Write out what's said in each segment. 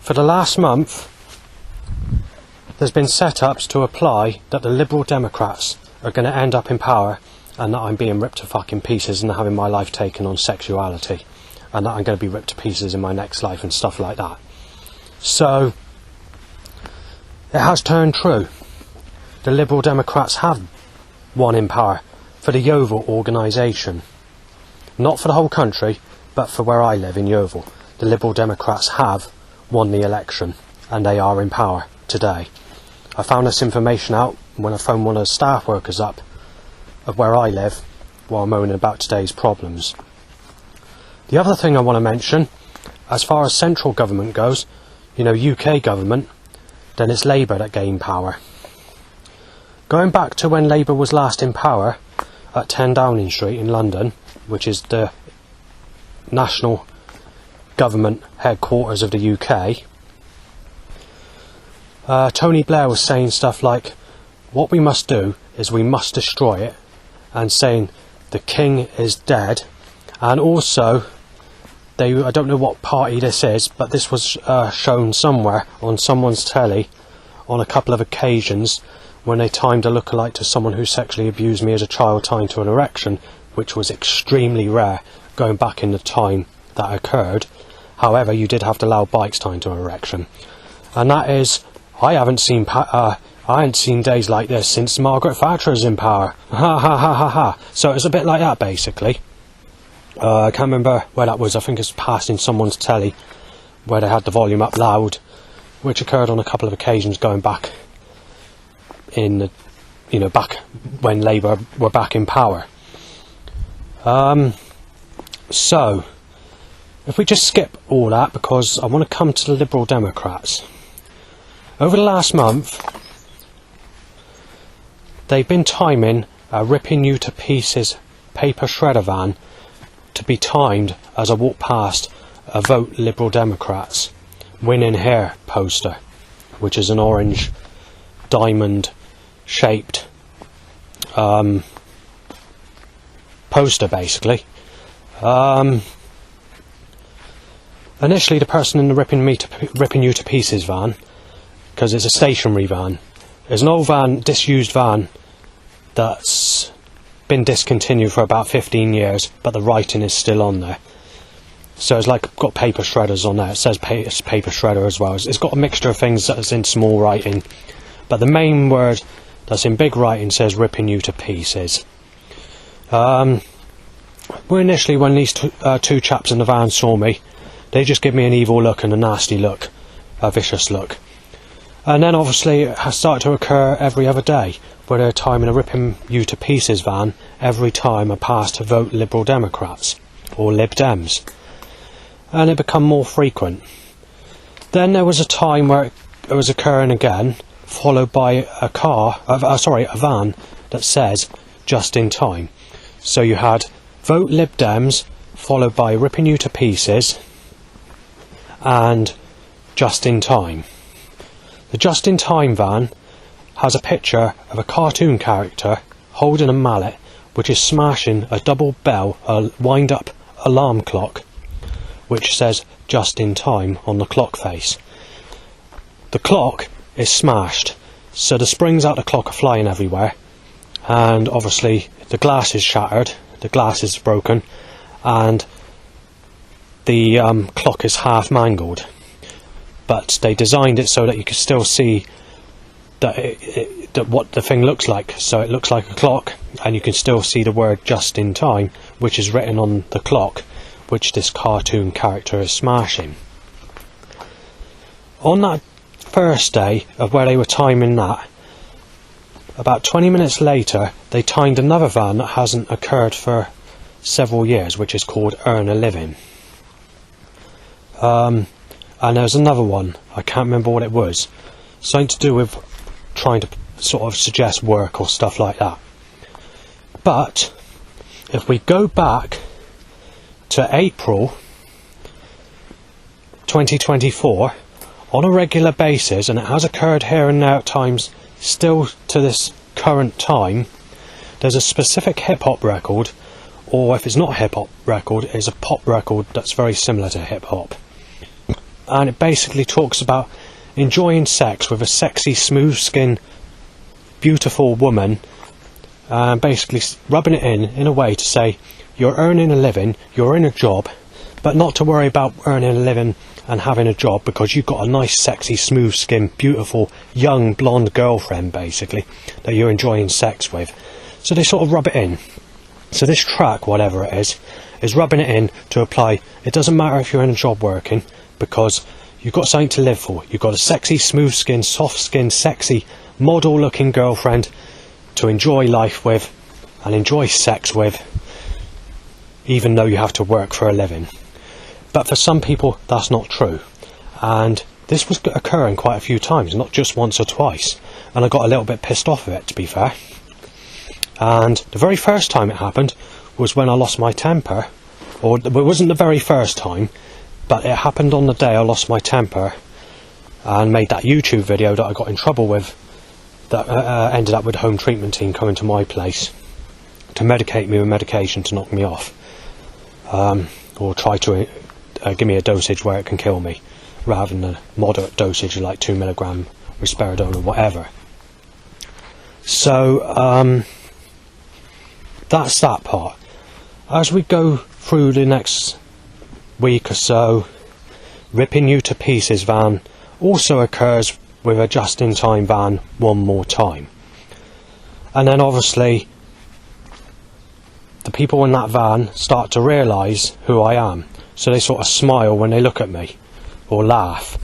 For the last month, there's been set-ups to apply that the Liberal Democrats are going to end up in power, and that I'm being ripped to fucking pieces and having my life taken on sexuality, and that I'm going to be ripped to pieces in my next life and stuff like that. So, it has turned true. The Liberal Democrats have won in power for the Yeovil organisation. Not for the whole country, but for where I live in Yeovil. The Liberal Democrats have won the election, and they are in power today. I found this information out when I phoned one of the staff workers up of where I live while moaning about today's problems. The other thing I want to mention, as far as central government goes, UK government, then it's Labour that gained power. Going back to when Labour was last in power at 10 Downing Street in London, which is the national government headquarters of the UK, Tony Blair was saying stuff like, what we must do is we must destroy it, and saying the king is dead. And also, I don't know what party this is, but this was shown somewhere on someone's telly on a couple of occasions when they timed a lookalike to someone who sexually abused me as a child timed to an erection, which was extremely rare going back in the time that occurred. However, you did have to allow bikes timed to an erection. And that is, I haven't seen days like this since Margaret Thatcher is in power. Ha ha ha ha ha. So it's a bit like that, basically. I can't remember where that was. I think it's passing someone's telly where they had the volume up loud, which occurred on a couple of occasions going back in, back when Labour were back in power. So, if we just skip all that, because I want to come to the Liberal Democrats. Over the last month, they've been timing a ripping you to pieces paper shredder van to be timed as I walk past a Vote Liberal Democrats winning here poster, which is an orange diamond shaped poster, basically. Initially, the person in the ripping you to pieces van, because it's a stationary van, is an old van, disused van that's been discontinued for about 15 years, but the writing is still on there. So it's like got paper shredders on there. It says it's paper shredder as well. It's got a mixture of things that's in small writing, but the main word that's in big writing says ripping you to pieces. Initially, when these two chaps in the van saw me, they just give me an evil look and a nasty look, a vicious look. And then obviously it has started to occur every other day, where they're timing a ripping you to pieces van every time I pass to Vote Liberal Democrats, or Lib Dems. And it become more frequent. Then there was a time where it was occurring again, followed by a van that says just in time. So you had Vote Lib Dems, followed by ripping you to pieces, and just in time. The just in time van has a picture of a cartoon character holding a mallet, which is smashing a double bell, a wind up alarm clock, which says just in time on the clock face. The clock is smashed, so the springs out the clock are flying everywhere, and obviously the glass is shattered, the glass is broken, and the clock is half mangled. But they designed it so that you can still see that what the thing looks like. So it looks like a clock, and you can still see the word just in time, which is written on the clock, which this cartoon character is smashing. On that first day of where they were timing that, about 20 minutes later they timed another van that hasn't occurred for several years, which is called Earn a Living. And there's another one, I can't remember what it was, something to do with trying to sort of suggest work or stuff like that. But if we go back to April 2024 on a regular basis, and it has occurred here and there at times still to this current time, there's a specific hip-hop record, or if it's not a hip-hop record, it's a pop record that's very similar to hip-hop. and it basically talks about enjoying sex with a sexy, smooth-skinned, beautiful woman, and basically rubbing it in a way to say you're earning a living, you're in a job, but not to worry about earning a living and having a job because you've got a nice, sexy, smooth-skinned, beautiful, young, blonde girlfriend, basically, that you're enjoying sex with. So they sort of rub it in. So this track, whatever it is rubbing it in to apply. It doesn't matter if you're in a job working, because you've got something to live for. You've got a sexy, smooth-skinned, soft-skinned, sexy, model-looking girlfriend to enjoy life with and enjoy sex with, even though you have to work for a living. But for some people, that's not true. And this was occurring quite a few times, not just once or twice. And I got a little bit pissed off of it, to be fair. And the very first time it happened was when I lost my temper. Or it wasn't the very first time, but it happened on the day I lost my temper and made that YouTube video that I got in trouble with, that ended up with the home treatment team coming to my place to medicate me with medication to knock me off. Or try to give me a dosage where it can kill me, rather than a moderate dosage like 2 mg risperidone or whatever. So that's that part. As we go through the next week or so, Ripping You to Pieces van also occurs with a just-in-time van one more time. And then obviously the people in that van start to realise who I am. So they sort of smile when they look at me, or laugh.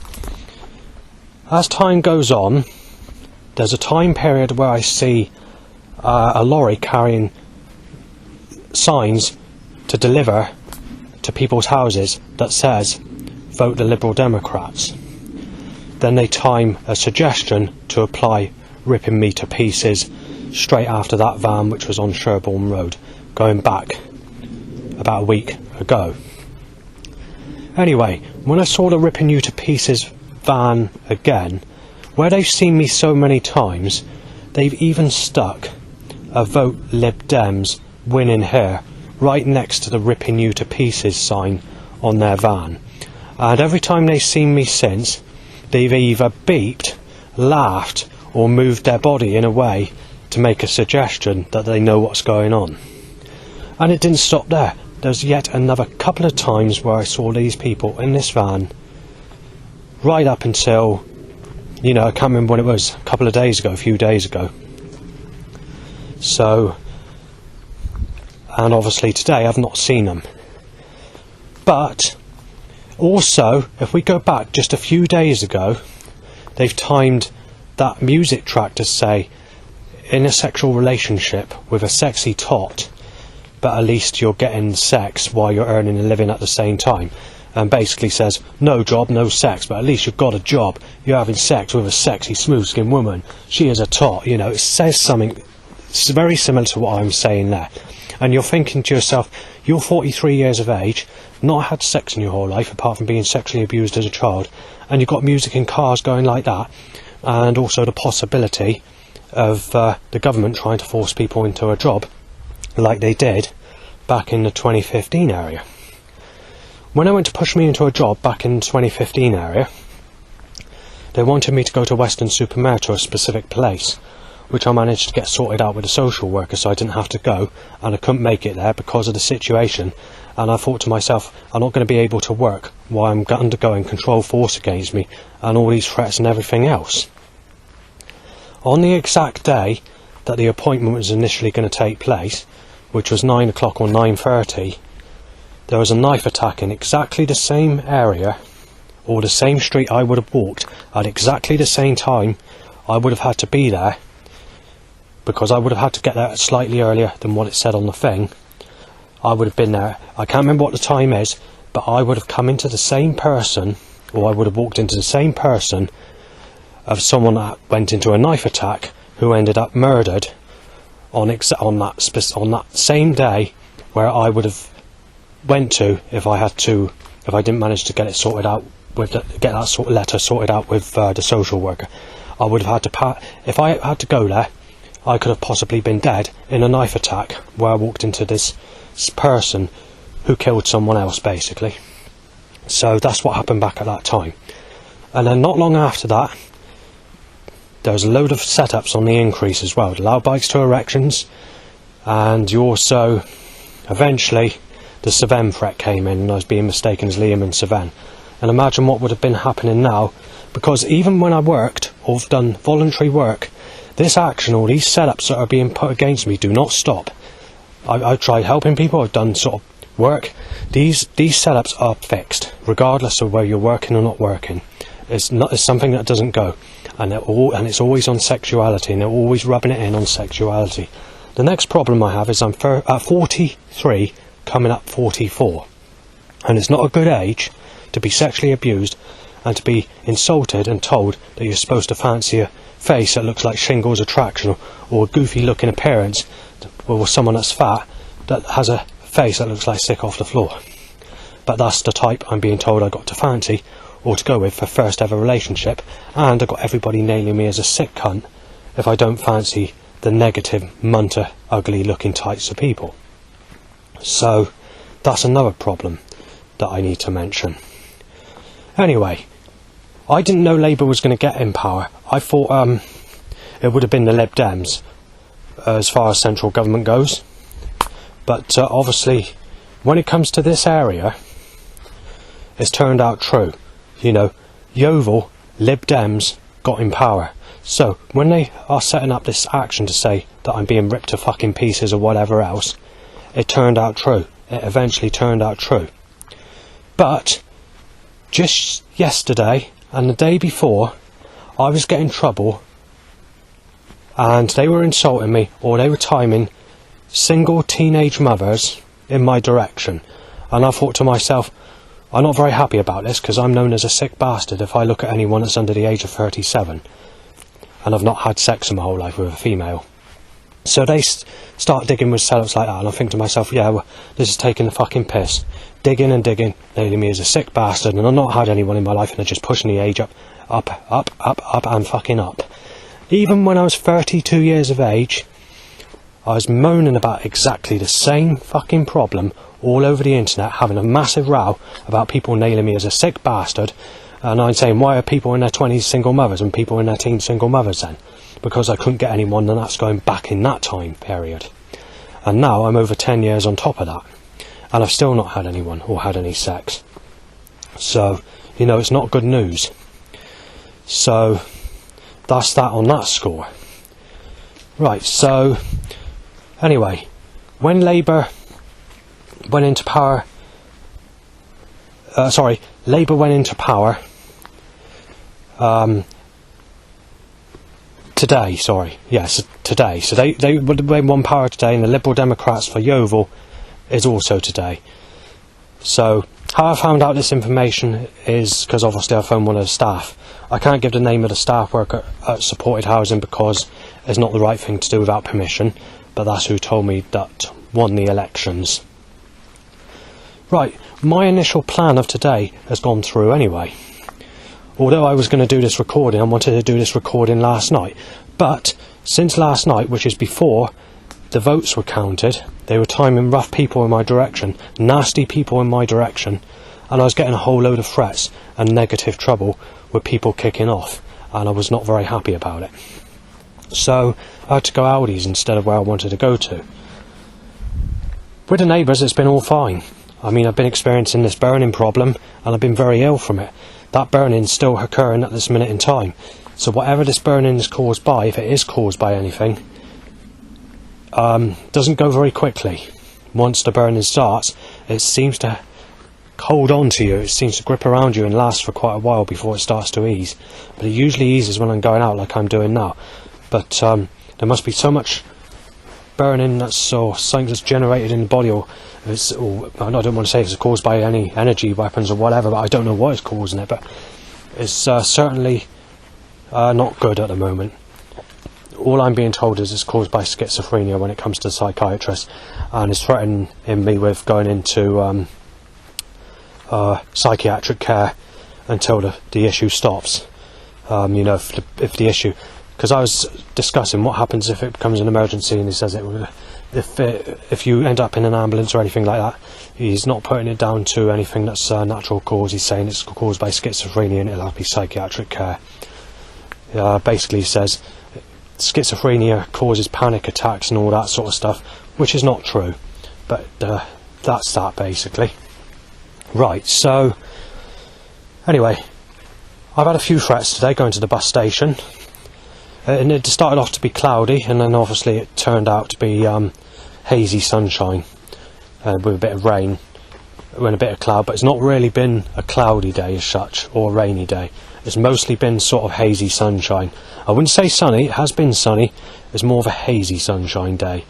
As time goes on, there's a time period where I see a lorry carrying signs to deliver to people's houses that says, vote the Liberal Democrats. Then they time a suggestion to apply Ripping Me to Pieces straight after that van, which was on Sherborne Road, going back about a week ago. Anyway, when I saw the Ripping You to Pieces van again, where they've seen me so many times, they've even stuck a Vote Lib Dems winning here right next to the Ripping You to Pieces sign on their van. And every time they've seen me since, they've either beeped, laughed, or moved their body in a way to make a suggestion that they know what's going on. And it didn't stop there. There's yet another couple of times where I saw these people in this van right up until, I can't remember when it was, a few days ago. So, and obviously today I've not seen them. But also, if we go back just a few days ago, they've timed that music track to say, in a sexual relationship with a sexy tot, but at least you're getting sex while you're earning a living at the same time. And basically says, no job, no sex, but at least you've got a job. You're having sex with a sexy, smooth-skinned woman. She is a tot, it says something very similar to what I'm saying there. And you're thinking to yourself, you're 43 years of age, not had sex in your whole life, apart from being sexually abused as a child, and you've got music in cars going like that, and also the possibility of the government trying to force people into a job, like they did back in the 2015 area. When I went to push me into a job back in the 2015 area, they wanted me to go to Weston-super-Mare to a specific place, which I managed to get sorted out with a social worker, so I didn't have to go, and I couldn't make it there because of the situation. And I thought to myself, I'm not going to be able to work while I'm undergoing control force against me and all these threats and everything else. On the exact day that the appointment was initially going to take place, which was 9 o'clock or 9:30, there was a knife attack in exactly the same area, or the same street I would have walked at exactly the same time. I would have had to be there, because I would have had to get there slightly earlier than what it said on the thing. I would have been there, I can't remember what the time is, but I would have come into the same person, or I would have walked into the same person of someone that went into a knife attack who ended up murdered on that same day where I would have went to if I didn't manage to get it sorted out with get that sort of letter sorted out with the social worker. I would have had to if I had to go there, I could have possibly been dead in a knife attack where I walked into this person who killed someone else, basically. So that's what happened back at that time. And then not long after that, there was a load of setups on the increase as well. Loud bikes to erections, and you also, eventually, the Cevennes threat came in, and I was being mistaken as Liam and Cevennes. And imagine what would have been happening now, because even when I worked, or done voluntary work, this action, or these setups that are being put against me, do not stop. I've tried helping people, I've done sort of work. These setups are fixed, regardless of whether you're working or not working. It's something that doesn't go, and it's always on sexuality, and they're always rubbing it in on sexuality. The next problem I have is I'm at 43, coming up 44, and it's not a good age to be sexually abused and to be insulted and told that you're supposed to fancy a face that looks like Shingles Attraction, or a goofy looking appearance, or someone that's fat that has a face that looks like Sick Off the Floor. But that's the type I'm being told I got to fancy or to go with for first ever relationship, and I got everybody nailing me as a sick cunt if I don't fancy the negative, munter, ugly looking types of people. So that's another problem that I need to mention. Anyway, I didn't know Labour was going to get in power. I thought it would have been the Lib Dems as far as central government goes, but obviously when it comes to this area, it's turned out true. You know, Yeovil, Lib Dems got in power. So when they are setting up this action to say that I'm being ripped to fucking pieces or whatever else, it turned out true. It eventually turned out true. But just yesterday and the day before, I was getting trouble, and they were insulting me, or they were timing single teenage mothers in my direction. And I thought to myself, I'm not very happy about this, because I'm known as a sick bastard if I look at anyone that's under the age of 37, and I've not had sex in my whole life with a female. So they start digging with setups like that, and I think to myself, yeah, well, this is taking the fucking piss. Digging and digging, nailing me as a sick bastard, and I've not had anyone in my life, and they're just pushing the age up, and fucking up. Even when I was 32 years of age, I was moaning about exactly the same fucking problem all over the internet, having a massive row about people nailing me as a sick bastard, and I'm saying, why are people in their 20s single mothers and people in their teens single mothers then? Because I couldn't get anyone, and that's going back in that time period. And now I'm over 10 years on top of that, and I've still not had anyone or had any sex. So, you know, it's not good news. So that's that on that score. Right, so anyway, when Labour went into power, Labour went into power today, today. So they won power today, and the Liberal Democrats for Yeovil is also today. So how I found out this information is because obviously I phoned one of the staff. I can't give the name of the staff worker at supported housing because it's not the right thing to do without permission, but that's who told me that won the elections. Right, my initial plan of today has gone through anyway. Although I was going to do this recording, I wanted to do this recording last night, but since last night, which is before the votes were counted, they were timing rough people in my direction, nasty people in my direction, and I was getting a whole load of threats and negative trouble with people kicking off, and I was not very happy about it. So I had to go Aldi's instead of where I wanted to go to. With the neighbours, it's been all fine. I mean, I've been experiencing this burning problem, and I've been very ill from it. That burning's still occurring at this minute in time. So whatever this burning is caused by, if it is caused by anything, doesn't go very quickly. Once the burning starts, it seems to hold on to you, it seems to grip around you and last for quite a while before it starts to ease. But it usually eases when I'm going out like I'm doing now. But there must be so much burning that's something that's generated in the body, or I don't want to say it's caused by any energy weapons or whatever, but I don't know what is causing it, but it's certainly not good at the moment. All I'm being told is it's caused by schizophrenia when it comes to the psychiatrist, and it's threatening me with going into psychiatric care until the issue stops. If the issue, because I was discussing what happens if it becomes an emergency, and he says it will if you end up in an ambulance or anything like that, he's not putting it down to anything that's natural cause. He's saying it's caused by schizophrenia and it'll have to be psychiatric care. Basically he says schizophrenia causes panic attacks and all that sort of stuff, which is not true, but that's that basically. Right, so anyway, I've had a few threats today going to the bus station, and it started off to be cloudy, and then obviously it turned out to be hazy sunshine with a bit of rain and a bit of cloud, but it's not really been a cloudy day as such, or a rainy day. It's mostly been sort of hazy sunshine. I wouldn't say sunny, it has been sunny. It's more of a hazy sunshine day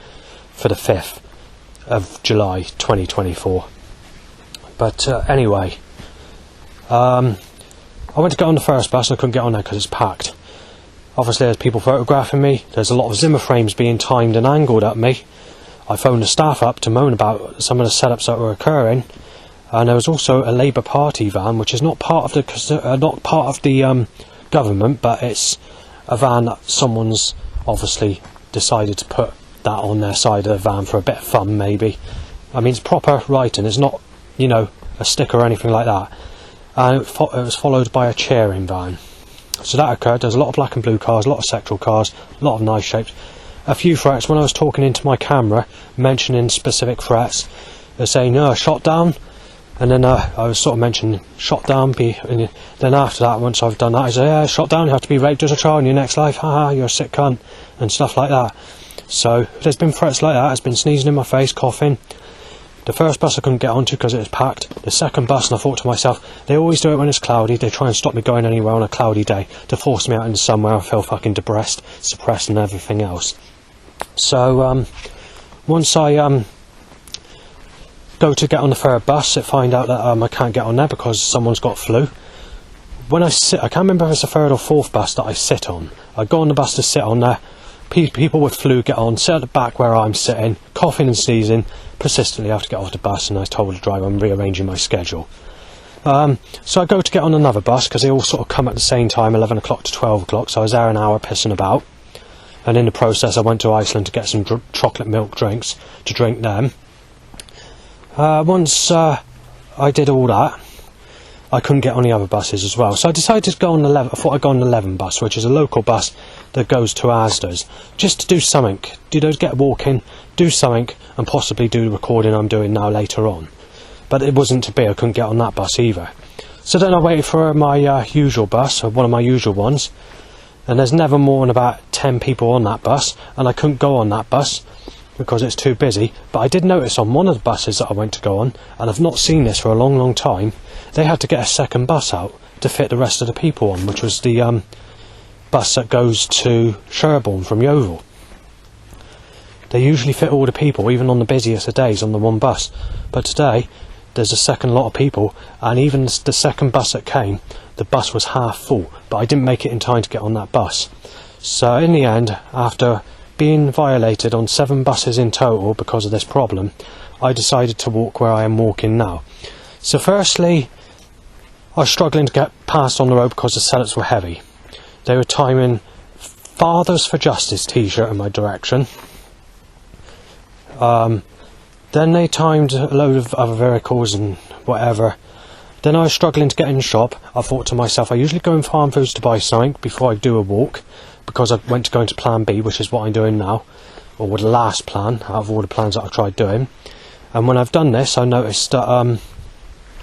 for the 5th of July 2024. But anyway, I went to get on the first bus and I couldn't get on there because it's packed. Obviously there's people photographing me, there's a lot of Zimmer frames being timed and angled at me. I phoned the staff up to moan about some of the setups that were occurring, and there was also a Labour Party van, which is not part of the government, but it's a van that someone's obviously decided to put that on their side of the van for a bit of fun, maybe. I mean, it's proper writing, it's not, you know, a sticker or anything like that. And it was followed by a cheering van. So that occurred. There's a lot of black and blue cars, a lot of sectoral cars, a lot of nice shapes. A few threats. When I was talking into my camera, mentioning specific threats, they're saying, shot down. And then I was sort of mentioning, shot down, and then after that, once I've done that, I say, yeah, shot down, you have to be raped as a child in your next life, haha, you're a sick cunt, and stuff like that. So, there's been threats like that. There's been sneezing in my face, coughing. The first bus I couldn't get onto because it was packed. The second bus, and I thought to myself, they always do it when it's cloudy. They try and stop me going anywhere on a cloudy day to force me out into somewhere I feel fucking depressed, suppressed and everything else. So once I go to get on the third bus, I find out that I can't get on there because someone's got flu. When I can't remember if it's the third or fourth bus that I sit on. I go on the bus to sit on there. People with flu get on, sit at the back where I'm sitting, coughing and sneezing. Persistently I have to get off the bus, and I told the driver I'm rearranging my schedule. So I go to get on another bus because they all sort of come at the same time, 11 o'clock to 12 o'clock, so I was there an hour pissing about, and in the process I went to Iceland to get some chocolate milk drinks to drink them. Once I did all that, I couldn't get on the other buses as well, so I decided to go on the 11. I thought I'd go on the 11 bus, which is a local bus that goes to Asda's, just to do something, get walking, do something, and possibly do the recording I'm doing now later on. But it wasn't to be. I couldn't get on that bus either. So then I waited for my usual bus, or one of my usual ones, and there's never more than about 10 people on that bus, and I couldn't go on that bus because it's too busy. But I did notice on one of the buses that I went to go on, and I've not seen this for a long, long time, they had to get a second bus out to fit the rest of the people on, which was the bus that goes to Sherborne from Yeovil. They usually fit all the people, even on the busiest of days, on the one bus. But today, there's a second lot of people, and even the second bus that came, the bus was half full, but I didn't make it in time to get on that bus. So in the end, after being violated on 7 buses in total because of this problem, I decided to walk where I am walking now. So firstly, I was struggling to get past on the road because the setups were heavy. They were timing Fathers for Justice t-shirt in my direction. Then they timed a load of other vehicles and whatever. Then I was struggling to get in the shop. I thought to myself, I usually go in Farm Foods to buy something before I do a walk, because I went to go into plan B, which is what I'm doing now, or the last plan out of all the plans that I've tried doing. And when I've done this, I noticed that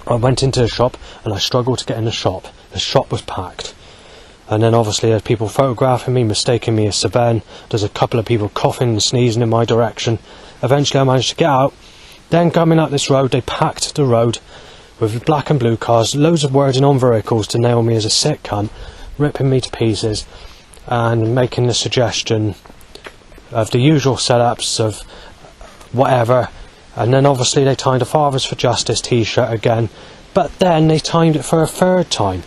I went into the shop and I struggled to get in the shop. The shop was packed. And then obviously there's people photographing me, mistaking me as Sir Ben. There's a couple of people coughing and sneezing in my direction. Eventually I managed to get out. Then coming up this road, they packed the road with black and blue cars, loads of wording on vehicles to nail me as a sick cunt, ripping me to pieces and making the suggestion of the usual setups of whatever. And then obviously they timed a Fathers for Justice t-shirt again, but then they timed it for a third time.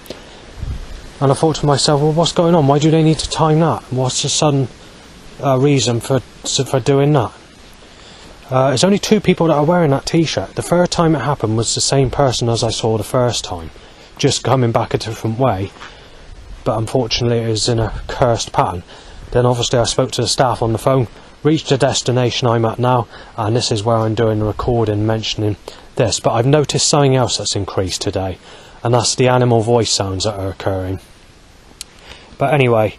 And I thought to myself, well, what's going on? Why do they need to time that? What's the sudden reason for doing that? There's only 2 people that are wearing that t-shirt. The third time it happened was the same person as I saw the first time, just coming back a different way. But unfortunately it was in a cursed pattern. Then obviously I spoke to the staff on the phone, reached the destination I'm at now, and this is where I'm doing the recording mentioning this. But I've noticed something else that's increased today, and that's the animal voice sounds that are occurring. But anyway,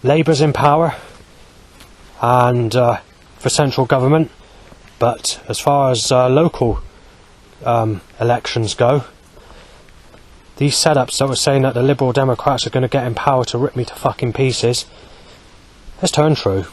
Labour's in power, and for central government, but as far as local elections go, these setups that were saying that the Liberal Democrats are going to get in power to rip me to fucking pieces has turned true.